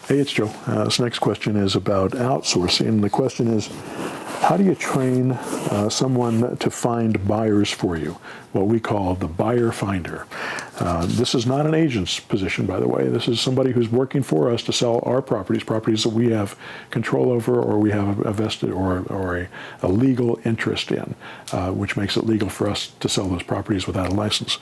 Hey, it's Joe. This next question is about outsourcing. The question is, how do you train someone to find buyers for you? What we call the buyer finder. This is not an agent's position, by the way. This is somebody who's working for us to sell our properties that we have control over or we have a vested or a legal interest in, which makes it legal for us to sell those properties without a license.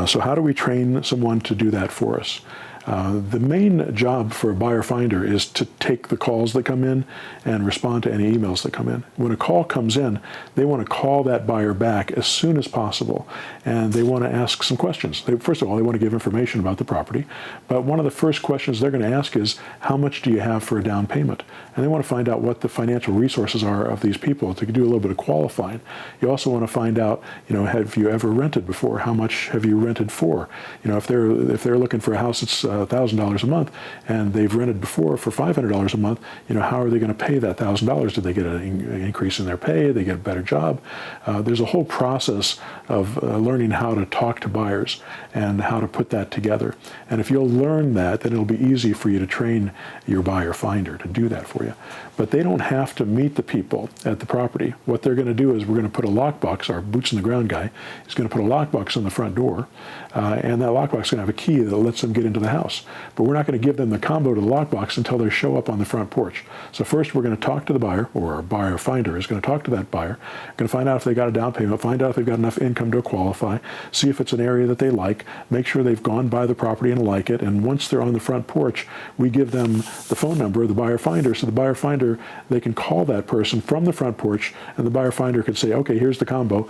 So how do we train someone to do that for us? The main job for a buyer finder is to take the calls that come in and respond to any emails that come in. When a call comes in, they want to call that buyer back as soon as possible, and they want to ask some questions. First of all, they want to give information about the property, but one of the first questions they're going to ask is, how much do you have for a down payment? And they want to find out what the financial resources are of these people to do a little bit of qualifying. You also want to find out, have you ever rented before? How much have you rented for? If they're looking for a house that's $1,000 a month, and they've rented before for $500 a month, how are they going to pay that $1,000? Did they get an increase in their pay? Did they get a better job? There's a whole process of learning how to talk to buyers and how to put that together. And if you'll learn that, then it'll be easy for you to train your buyer finder to do that for you. But they don't have to meet the people at the property. What they're going to do is we're going to put a lockbox, our boots on the ground guy is going to put a lockbox on the front door, and that lockbox is going to have a key that lets them get into the house. But we're not going to give them the combo to the lockbox until they show up on the front porch. So first we're going to talk to the buyer, or our buyer finder is going to talk to that buyer, going to find out if they got a down payment, find out if they've got enough income to qualify, see if it's an area that they like, make sure they've gone by the property and like it, and once they're on the front porch, we give them the phone number of the buyer finder, so the buyer finder, they can call that person from the front porch, and the buyer finder can say, okay, here's the combo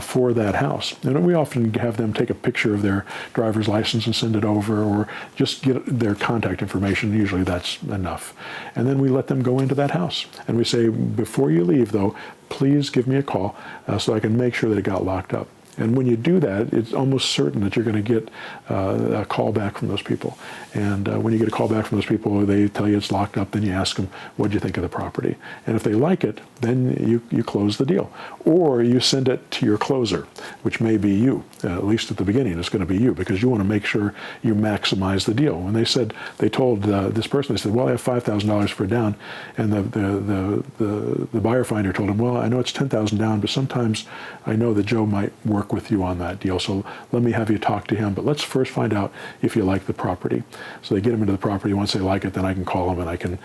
for that house. And we often have them take a picture of their driver's license and send it over, or just get their contact information. Usually that's enough. And then we let them go into that house. And we say, before you leave though, please give me a call so I can make sure that it got locked up. And when you do that, it's almost certain that you're going to get a call back from those people. And when you get a call back from those people, they tell you it's locked up, then you ask them, what do you think of the property? And if they like it, then you close the deal. Or you send it to your closer, which may be you. At least at the beginning, it's going to be you, because you want to make sure you maximize the deal. When they told this person, they said, well, I have $5,000 for down. And the buyer finder told him, well, I know it's $10,000 down, but sometimes I know that Joe might work with you on that deal, so let me have you talk to him, but let's first find out if you like the property. So they get them into the property. Once they like it, then I can call them and I can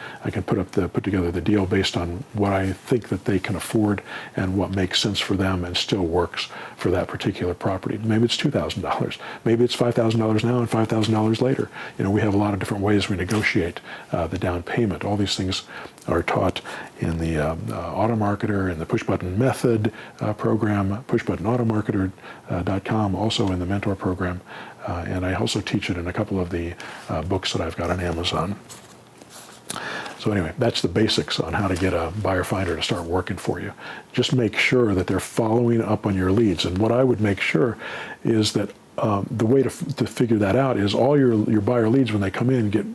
put together the deal based on what I think that they can afford and what makes sense for them and still works for that particular property. Maybe it's $2,000. Maybe it's $5,000 now and $5,000 later. We have a lot of different ways we negotiate the down payment. All these things are taught in the Auto Marketer and the Push Button Method program, pushbuttonautomarketer.com, also in the Mentor program, and I also teach it in a couple of the books that I've got on Amazon. So anyway, that's the basics on how to get a buyer finder to start working for you. Just make sure that they're following up on your leads. And what I would make sure is that the way to figure that out is all your buyer leads, when they come in, get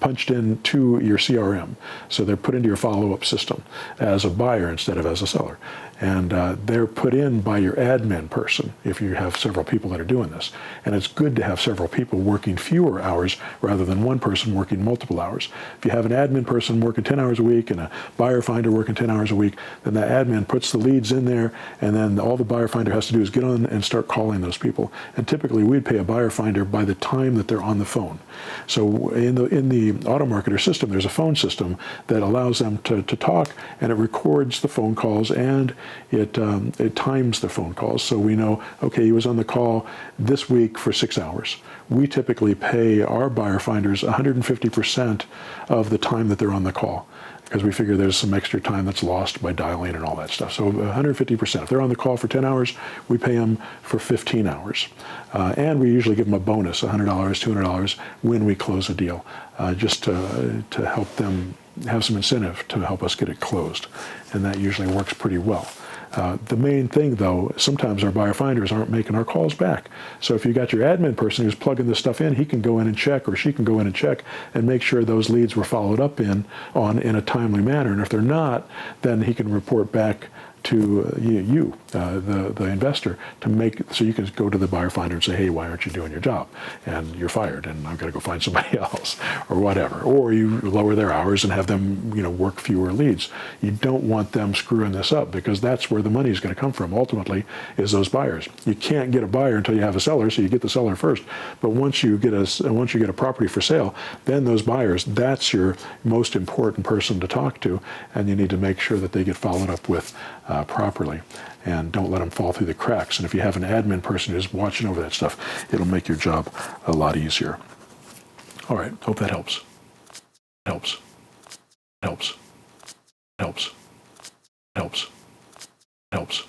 punched into your CRM. So they're put into your follow-up system as a buyer instead of as a seller. And they're put in by your admin person if you have several people that are doing this. And it's good to have several people working fewer hours rather than one person working multiple hours. If you have an admin person working 10 hours a week and a buyer finder working 10 hours a week, then the admin puts the leads in there, and then all the buyer finder has to do is get on and start calling those people. And typically we'd pay a buyer finder by the time that they're on the phone. So in the Auto Marketer system, there's a phone system that allows them to talk, and it records the phone calls, and it times the phone calls. So we know, okay, he was on the call this week for 6 hours. We typically pay our buyer finders 150% of the time that they're on the call, because we figure there's some extra time that's lost by dialing and all that stuff. So 150%. If they're on the call for 10 hours, we pay them for 15 hours. And we usually give them a bonus, $100, $200, when we close a deal, just to help them have some incentive to help us get it closed. And that usually works pretty well. The main thing, though, sometimes our buyer finders aren't making our calls back. So if you got your admin person who's plugging this stuff in, he can go in and check, or she can go in and check and make sure those leads were followed up on in a timely manner. And if they're not, then he can report back to you the investor to make, so you can go to the buyer finder and say, hey, why aren't you doing your job? And you're fired, and I've got to go find somebody else, or whatever. Or you lower their hours and have them, work fewer leads. You don't want them screwing this up, because that's where the money is going to come from. Ultimately, is those buyers. You can't get a buyer until you have a seller, so you get the seller first. But once you get a property for sale, then those buyers, that's your most important person to talk to, and you need to make sure that they get followed up with properly, and don't let them fall through the cracks. And if you have an admin person who's watching over that stuff, it'll make your job a lot easier. All right, hope that helps. Helps. Helps. Helps. Helps. Helps.